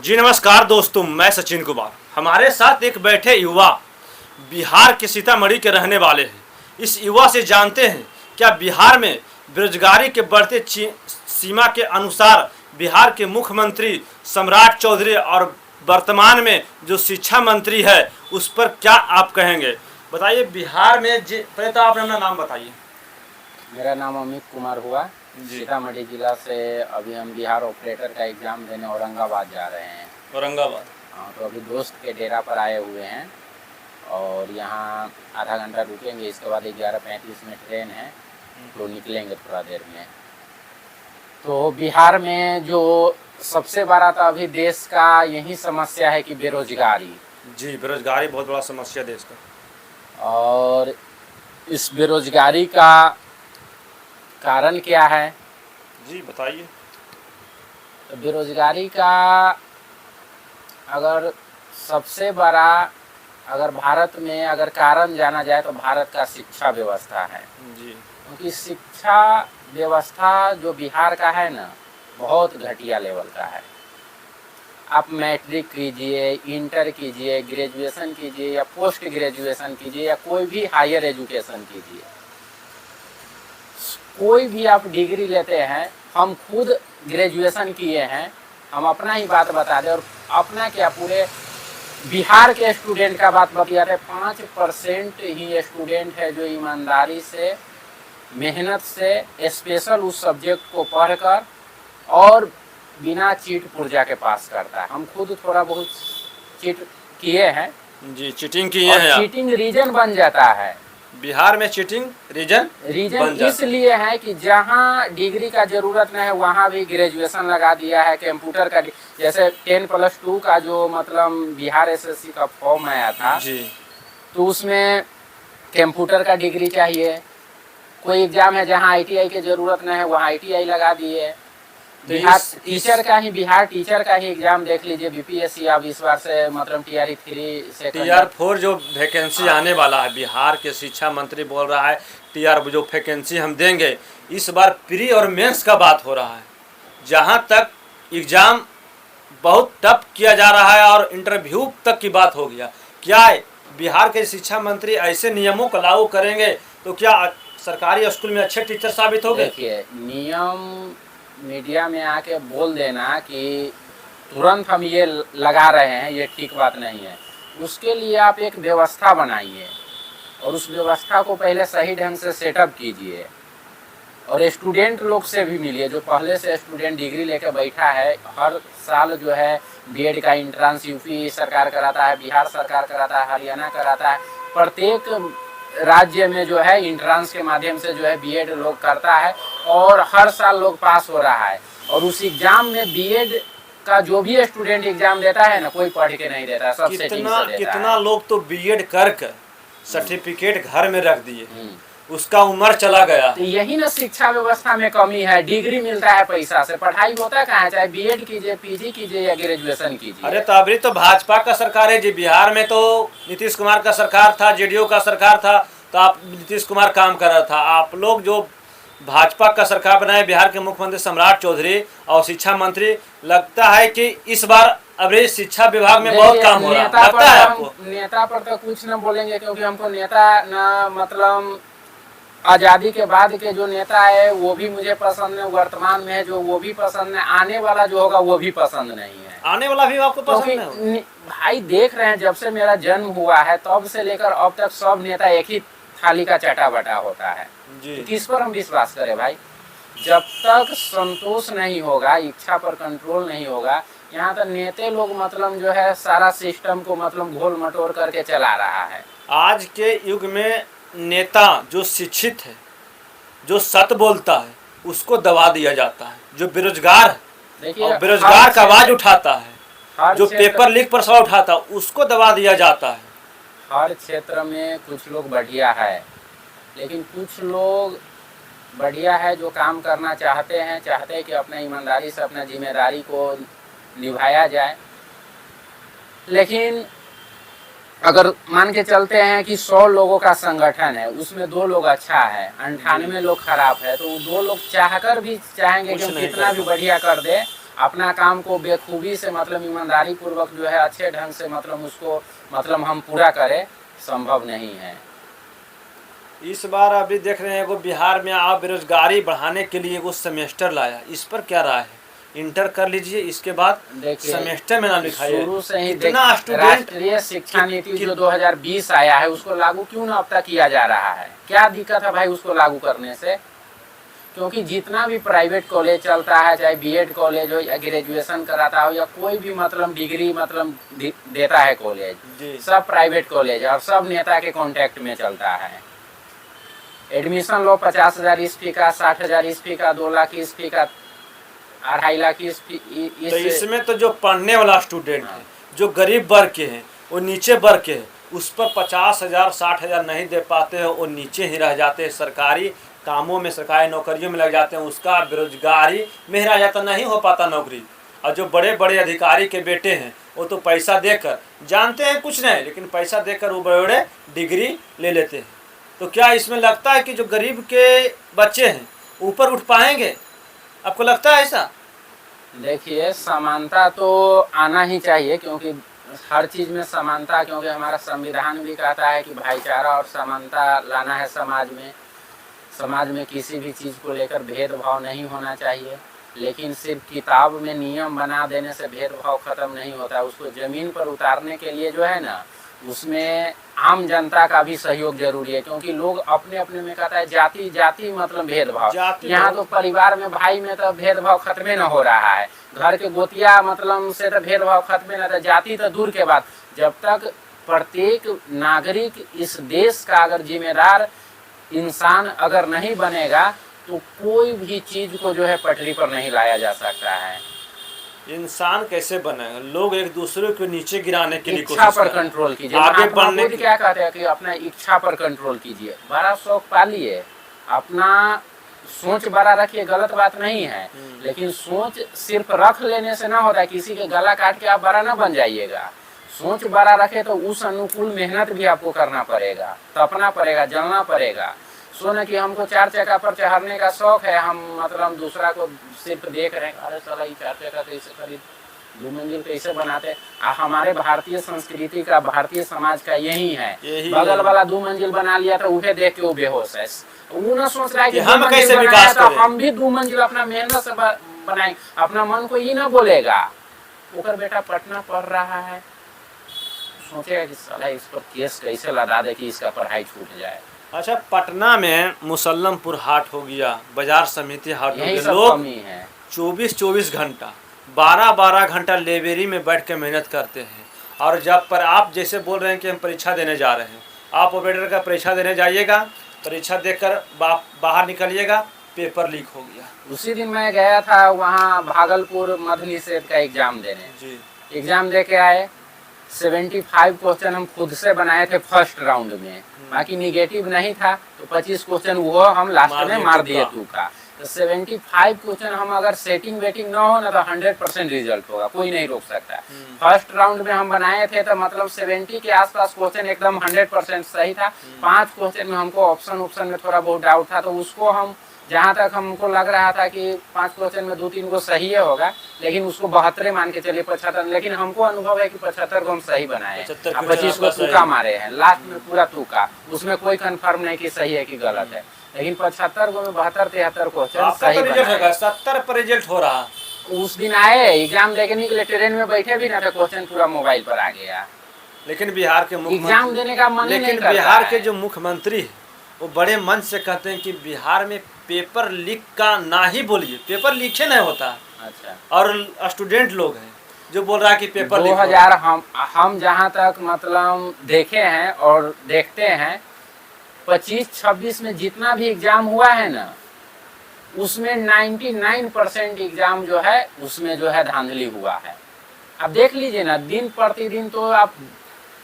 जी नमस्कार दोस्तों, मैं सचिन कुमार। हमारे साथ एक बैठे युवा बिहार के सीतामढ़ी के रहने वाले हैं। इस युवा से जानते हैं क्या बिहार में बेरोजगारी के बढ़ते सीमा के अनुसार बिहार के मुख्यमंत्री सम्राट चौधरी और वर्तमान में जो शिक्षा मंत्री है उस पर क्या आप कहेंगे। बताइए बिहार में पहले तो आप अपना नाम बताइए। मेरा नाम अमित कुमार हुआ। सीतामढ़ी जिला से अभी हम बिहार ऑपरेटर का एग्ज़ाम देने औरंगाबाद जा रहे हैं। औरंगाबाद? हाँ, तो अभी दोस्त के डेरा पर आए हुए हैं और यहाँ आधा घंटा रुकेंगे। इसके बाद 11:35 में ट्रेन है तो निकलेंगे थोड़ा देर में। तो बिहार में जो सबसे बड़ा तो अभी देश का यही समस्या है कि बेरोजगारी। जी, बेरोजगारी बहुत बड़ा समस्या देश का। और इस बेरोजगारी का कारण क्या है? जी बताइए। बेरोजगारी का अगर सबसे बड़ा अगर भारत में अगर कारण जाना जाए तो भारत का शिक्षा व्यवस्था है। जी, क्योंकि शिक्षा व्यवस्था जो बिहार का है ना, बहुत घटिया लेवल का है। आप मैट्रिक कीजिए, इंटर कीजिए, ग्रेजुएशन कीजिए या पोस्ट ग्रेजुएशन कीजिए या कोई भी हायर एजुकेशन कीजिए, कोई भी आप डिग्री लेते हैं। हम खुद ग्रेजुएशन किए हैं, हम अपना ही बात बता दें और अपना क्या पूरे बिहार के स्टूडेंट का बात बतियाते। 5% ही स्टूडेंट है जो ईमानदारी से, मेहनत से स्पेशल उस सब्जेक्ट को पढ़कर और बिना चीट पुर्जा के पास करता है। हम खुद थोड़ा बहुत चीट किए हैं। जी चीटिंग किए हैं। चीटिंग रीजन बन जाता है बिहार में। चीटिंग रीजन इसलिए है कि जहाँ डिग्री का जरूरत नहीं है वहाँ भी ग्रेजुएशन लगा दिया है। कंप्यूटर का जैसे 10+2 का जो मतलब बिहार एसएससी का फॉर्म आया था जी, तो उसमें कंप्यूटर का डिग्री चाहिए। कोई एग्जाम है जहाँ आईटीआई की जरूरत नहीं है वहाँ आईटीआई लगा दिए। बिहार टीचर का ही एग्जाम देख लीजिए। बीपीएससी अब इस बार से मतलब TR3 से TR4 जो वैकेंसी आने वाला है, बिहार के शिक्षा मंत्री बोल रहा है TR जो वैकेंसी हम देंगे इस बार प्री और मेंस का बात हो रहा है। जहां तक एग्जाम बहुत टफ किया जा रहा है और इंटरव्यू तक की बात हो गया। क्या बिहार के शिक्षा मंत्री ऐसे नियमों को लागू करेंगे तो क्या सरकारी स्कूल में अच्छे टीचर साबित होंगे? देखिए, नियम मीडिया में आके बोल देना कि तुरंत हम ये लगा रहे हैं, ये ठीक बात नहीं है। उसके लिए आप एक व्यवस्था बनाइए और उस व्यवस्था को पहले सही ढंग से सेटअप कीजिए और स्टूडेंट लोग से भी मिलिए। जो पहले से स्टूडेंट डिग्री लेके बैठा है, हर साल जो है बीएड का एंट्रेंस यूपी सरकार कराता है, बिहार सरकार कराता है, हरियाणा कराता है। प्रत्येक राज्य में जो है एंट्रेंस के माध्यम से जो है बीएड लोग करता है और हर साल लोग पास हो रहा है। और उस एग्जाम में बीएड का जो भी स्टूडेंट एग्जाम देता है ना, कोई पढ़ के नहीं देता, सब सेटिंग से देता कितना है। लोग तो बीएड कर सर्टिफिकेट घर में रख दिए, उसका उम्र चला गया। तो यही ना शिक्षा व्यवस्था में कमी है। डिग्री मिलता है पैसा से, पढ़ाई होता कहाँ है? चाहे बीएड कीजिए, पीजी कीजिए या ग्रेजुएशन कीजिए। अरे तो अभी तो भाजपा का सरकार है जी। बिहार में तो नीतीश कुमार का सरकार था, जेडीयू का सरकार था, तो आप नीतीश कुमार काम कर रहा था। आप लोग जो भाजपा का सरकार बनाए, बिहार के मुख्यमंत्री सम्राट चौधरी और शिक्षा मंत्री, लगता है कि इस बार अभी शिक्षा विभाग में बहुत काम हो रहा है। लगता है आपको? नेता पर तो कुछ न बोलेंगे क्योंकि हमको नेता न मतलब आजादी के बाद के जो नेता है वो भी मुझे पसंद है, वर्तमान में है जो वो भी पसंद है, आने वाला जो होगा वो भी पसंद नहीं है। आने वाला भी आपको पसंद है? भाई देख रहे हैं, जब से मेरा जन्म हुआ है तब से लेकर अब तक सब नेता एक ही थाली का चटा बटा होता है जी। तो किस पर हम विश्वास करें भाई? जब तक संतोष नहीं होगा, इच्छा पर कंट्रोल नहीं होगा, यहाँ तक नेता लोग मतलब जो है सारा सिस्टम को मतलब घोल मटोर करके चला रहा है। आज के युग में नेता जो शिक्षित है, जो सत्य बोलता है, उसको दबा दिया जाता है। जो बेरोजगार है और बेरोजगार का आवाज उठाता है, जो पेपर लीक पर सवाल उठाता है, उसको दबा दिया जाता है। हर क्षेत्र में कुछ लोग बढ़िया है, लेकिन कुछ लोग बढ़िया है जो काम करना चाहते हैं कि अपना ईमानदारी से अपना जिम्मेदारी को निभाया जाए। लेकिन अगर मान के चलते हैं कि 100 लोगों का संगठन है, उसमें 2 लोग अच्छा है, 98 लोग खराब है, तो 2 लोग चाहकर भी चाहेंगे कि कितना भी बढ़िया कर दे, अपना काम को बेखूबी से मतलब ईमानदारी पूर्वक जो है अच्छे ढंग से मतलब उसको मतलब हम पूरा करें, संभव नहीं है। इस बार अभी देख रहे हैं वो बिहार में आप बेरोजगारी बढ़ाने के लिए वो सेमेस्टर लाया, इस पर क्या राय है? इंटर कर लीजिए, इसके बाद देखिए सेमेस्टर में नाम लिखाइए। शुरू से ही कितना स्टूडेंट राष्ट्रीय शिक्षा नीति जो 2020 आया है उसको लागू क्यों ना अब तक किया जा रहा है? क्या दिक्कत है भाई उसको लागू करने से? क्योंकि जितना भी प्राइवेट कॉलेज चलता है, चाहे बीएड कॉलेज हो या ग्रेजुएशन कराता हो या कोई भी मतलब डिग्री मतलब देता है कॉलेज, सब प्राइवेट कॉलेज और सब नेता के कांटेक्ट में चलता है। एडमिशन लो 50,000 ईस्वी का, 60,000 ईस्वी का, 2 लाख ईस्वी का, 2.5 लाख ईस्वी। तो इसमें तो जो पढ़ने वाला स्टूडेंट है, जो गरीब वर्ग के हैं, वो नीचे वर्ग के हैं, उस पर 50,000 60,000 नहीं दे पाते हैं, वो नीचे ही रह जाते हैं, सरकारी कामों में सरकारी नौकरियों में लग जाते हैं, उसका बेरोजगारी में रह जाता, नहीं हो पाता नौकरी। और जो बड़े बड़े अधिकारी के बेटे हैं वो तो पैसा देकर, जानते हैं कुछ नहीं लेकिन पैसा देकर वो बड़े बड़े डिग्री ले लेते हैं। तो क्या इसमें लगता है कि जो गरीब के बच्चे हैं ऊपर उठ पाएंगे? आपको लगता है ऐसा? देखिए समानता तो आना ही चाहिए, क्योंकि हर चीज में समानता, क्योंकि हमारा संविधान भी कहता है कि भाईचारा और समानता लाना है समाज में। समाज में किसी भी चीज को लेकर भेदभाव नहीं होना चाहिए, लेकिन सिर्फ किताब में नियम बना देने से भेदभाव खत्म नहीं होता। उसको जमीन पर उतारने के लिए जो है ना, उसमें आम जनता का भी सहयोग जरूरी है, क्योंकि लोग अपने अपने में कहता है जाति जाति मतलब भेदभाव। यहाँ तो परिवार में भाई में तो भेदभाव खत्म न हो रहा है, घर के गोतिया मतलब से तो भेदभाव खत्म न था, जाति तो दूर के बात। जब तक प्रत्येक नागरिक इस देश का अगर जिम्मेदार इंसान अगर नहीं बनेगा तो कोई भी चीज को जो है पटरी पर नहीं लाया जा सकता है। इंसान कैसे बनेगा? लोग एक दूसरे को नीचे गिराने के लिए इच्छा पर कंट्रोल कीजिए। आगे बढ़ने की क्या कहते हैं कि अपना इच्छा पर कंट्रोल कीजिए, बड़ा शौक पालिए, अपना सोच बड़ा रखिए, गलत बात नहीं है, लेकिन सोच सिर्फ रख लेने से ना होता है। किसी के गला काट के आप बड़ा ना बन जाइएगा। सोच बड़ा रखे तो उस अनुकूल मेहनत भी आपको करना पड़ेगा, तपना पड़ेगा, जलना पड़ेगा। सोने कि हमको 4 चक्का पर चढ़ने का शौक है, हम मतलब दूसरा को सिर्फ देख रहे हैं, अरे साला ये 4 चक्का कैसे खरीद, 2 मंजिल कैसे बनाते। हमारे भारतीय संस्कृति का, भारतीय समाज का यही है, बगल वाला 2 मंजिल बना लिया तो उसे देख के वो बेहोश है। वो ना सोच रहा है कि हम कैसे विकास करें, हम भी 2 मंजिल अपना मेहनत से बनाएंगे। अपना मन को ये ना बोलेगा ओकर बेटा पटना पढ़ रहा है, सोचेगा कि साला इस पर केस कैसे लगा दे कि इसका पढ़ाई छूट जाए। अच्छा, पटना में मुसल्लमपुर हाट हो गया, बाजार समिति हाट हो गया, लोग 24-24 घंटा 12-12 घंटा लाइब्रेरी में बैठ के मेहनत करते हैं। और जब पर आप जैसे बोल रहे हैं कि हम परीक्षा देने जा रहे हैं, आप ऑपरेटर का परीक्षा देने जाइएगा, परीक्षा देकर बाहर निकलिएगा, पेपर लीक हो गया। उसी दिन मैं गया था वहाँ भागलपुर मध्य निषेध का एग्जाम देने जी। एग्जाम दे के आए, 75 क्वेश्चन हम खुद से बनाए थे फर्स्ट राउंड में, बाकी निगेटिव नहीं था तो 25 क्वेश्चन वो हम लास्ट में मार दिए तुका। तो 75 क्वेश्चन हम अगर सेटिंग वेटिंग ना हो ना तो 100% रिजल्ट होगा, कोई नहीं रोक सकता। फर्स्ट राउंड में हम बनाए थे तो मतलब 70 के आसपास क्वेश्चन एकदम 100% सही था। 5 क्वेश्चन में हमको ऑप्शन में थोड़ा बहुत डाउट था, तो उसको हम जहाँ तक हमको लग रहा था कि 5 क्वेश्चन में 2-3 को सही है होगा, लेकिन उसको 72 मान के चलिए 75, लेकिन हमको अनुभव है कि 75 को हम सही बनाए, 25 को तुका मारे हैं, लास्ट में पूरा तुका, उसमें कोई कंफर्म नहीं कि सही है कि गलत है, लेकिन 75 को में 72-73 क्वेश्चन सही बनाए। 70 पर रिजल्ट हो रहा। उस दिन आए एग्जाम देने के लिए, ट्रेन में बैठे भी ना थे, क्वेश्चन पूरा मोबाइल पर आ गया। लेकिन बिहार के एग्जाम देने का मन नहीं करता। लेकिन बिहार के जो मुख्यमंत्री है वो बड़े मन से कहते हैं कि बिहार में पेपर लीक का ना ही बोलिए, पेपर लीक नहीं होता। अच्छा। और स्टूडेंट लोग हैं जो बोल रहा है कि पेपर 2000 हम जहाँ तक मतलब देखे हैं और देखते हैं, 25-26 में जितना भी एग्जाम हुआ है ना, उसमें 99% एग्जाम जो है उसमें जो है धांधली हुआ है। अब देख लीजिए ना, दिन प्रतिदिन तो आप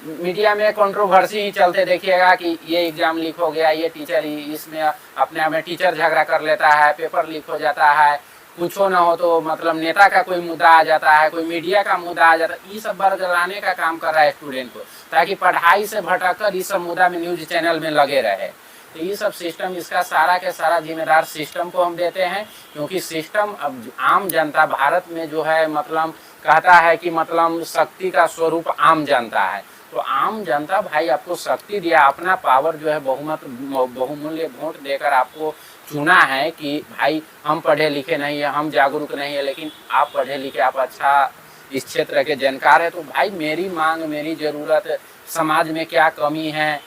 मीडिया में कंट्रोवर्सी ही चलते देखिएगा कि ये एग्जाम लीक हो गया, ये टीचर इसमें अपने आप में टीचर झगड़ा कर लेता है, पेपर लीक हो जाता है, कुछ ना हो तो मतलब नेता का कोई मुद्दा आ जाता है, कोई मीडिया का मुद्दा आ जाता है। ये सब बरगलाने का काम कर रहा है स्टूडेंट को, ताकि पढ़ाई से भटक कर इस सब मुद्दा में न्यूज चैनल में लगे रहे। तो ये सब सिस्टम, इसका सारा के सारा जिम्मेदार सिस्टम को हम देते हैं, क्योंकि सिस्टम अब आम जनता भारत में जो है मतलब कहता है कि मतलब शक्ति का स्वरूप आम जनता है। तो आम जनता भाई आपको शक्ति दिया, अपना पावर जो है बहुमूल्य वोट देकर आपको चुना है कि भाई हम पढ़े लिखे नहीं है, हम जागरूक नहीं है, लेकिन आप पढ़े लिखे, आप अच्छा इस क्षेत्र के जानकार है, तो भाई मेरी मांग, मेरी ज़रूरत, समाज में क्या कमी है,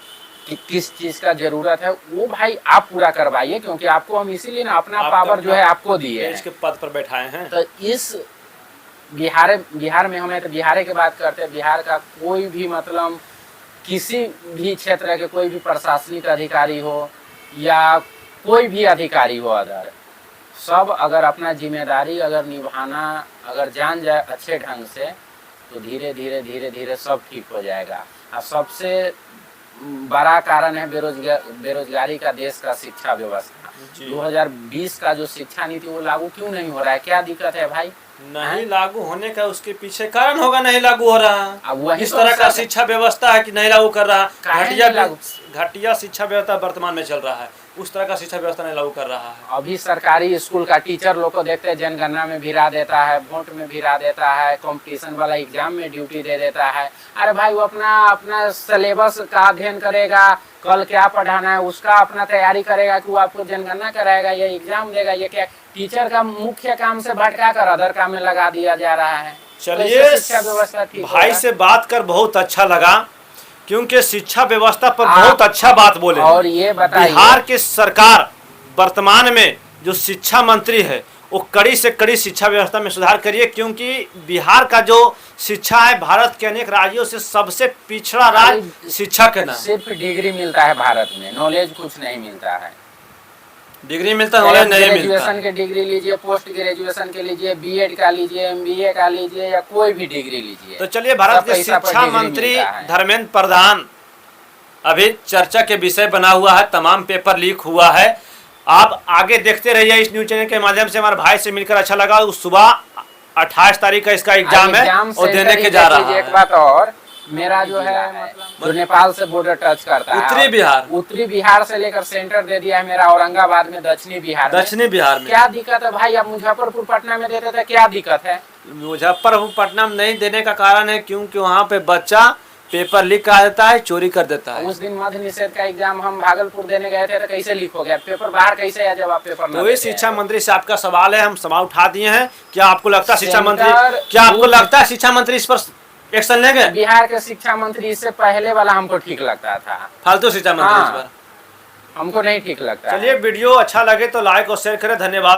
कि किस चीज़ का ज़रूरत है, वो भाई आप पूरा करवाइए, क्योंकि आपको हम इसीलिए ना अपना पावर जो है आपको दिए हैं, इसके पद पर बैठाए हैं। तो इस बिहार में हमें तो बिहार की बात करते हैं, बिहार का कोई भी मतलब किसी भी क्षेत्र के कोई भी प्रशासनिक अधिकारी हो या कोई भी अधिकारी हो, अगर सब अगर अपना जिम्मेदारी अगर निभाना अगर जान जाए अच्छे ढंग से, तो धीरे धीरे सब ठीक हो जाएगा। और सबसे बड़ा कारण है बेरोजगारी का देश का शिक्षा व्यवस्था। 2020 का जो शिक्षा नीति वो लागू क्यों नहीं हो रहा है, क्या दिक्कत है भाई? नहीं लागू होने का उसके पीछे कारण होगा, नहीं लागू हो रहा। अब वही इस तरह का शिक्षा व्यवस्था है कि नहीं लागू कर रहा, काहे घटिया शिक्षा व्यवस्था वर्तमान में चल रहा है, उस तरह का शिक्षा व्यवस्था नहीं लागू कर रहा है। अभी सरकारी स्कूल का टीचर लोग को देखते हैं, जनगणना में भिरा देता है, वोट में भिरा देता है, कंपटीशन वाला एग्जाम में ड्यूटी दे देता है। अरे भाई वो अपना सिलेबस का अध्ययन करेगा, कल क्या पढ़ाना है उसका अपना तैयारी करेगा, कि वो आपको जनगणना कराएगा या एग्जाम देगा। ये क्या टीचर का मुख्य काम से भटका कर अदर काम में लगा दिया जा रहा है। चलिए, शिक्षा व्यवस्था ठीक भाई से बात कर बहुत अच्छा लगा, क्योंकि शिक्षा व्यवस्था पर बहुत अच्छा बात बोले। और ये बताइए, बिहार की सरकार वर्तमान में जो शिक्षा मंत्री है वो कड़ी से कड़ी शिक्षा व्यवस्था में सुधार करिए, क्योंकि बिहार का जो शिक्षा है भारत के अनेक राज्यों से सबसे पिछड़ा राज्य शिक्षा के नाम। सिर्फ डिग्री मिलता है भारत में, नॉलेज कुछ नहीं मिलता है। डिग्री मिलता है, नॉलेज नहीं मिलता। ग्रेजुएशन की डिग्री लीजिए, पोस्ट ग्रेजुएशन के लीजिए, बीएड का लीजिए, एमबीए का लीजिए, या कोई भी डिग्री लीजिए। तो चलिए, भारत के शिक्षा मंत्री धर्मेंद्र प्रधान अभी चर्चा के विषय बना हुआ है, तमाम पेपर लीक हुआ है। आप आगे देखते रहिए इस न्यूज चैनल के माध्यम से। हमारे भाई से मिलकर अच्छा लगा। सुबह 28 तारीख का इसका एग्जाम है और देने के जा रहा है। एक बात और, मेरा जो है मतलब जो नेपाल से बॉर्डर टच करता है, उत्तरी बिहार से लेकर सेंटर दे दिया है मेरा औरंगाबाद में, दक्षिणी बिहार में। क्या दिक्कत है भाई? अब मुजफ्फरपुर पटना में देते थे, क्या दिक्कत है? मुजफ्फरपुर पटना में नहीं देने का कारण है क्योंकि वहाँ पे बच्चा पेपर लीक कर देता है, चोरी कर देता है। उस दिन मध्य निषेध का एग्जाम हम भागलपुर देने गए थे, तो कैसे लीक हो गया पेपर? बाहर कैसे आया जब आप पेपर? तो इस शिक्षा मंत्री से आपका सवाल है, हम सवाल उठा दिए हैं। क्या आपको लगता है शिक्षा मंत्री इस पर एक्शन लेंगे? बिहार के शिक्षा मंत्री इससे पहले वाला हमको ठीक लगता था, फालतू शिक्षा मंत्री इस पर हमको नहीं ठीक लगता। चलिए, वीडियो अच्छा लगे तो लाइक और शेयर करें। धन्यवाद।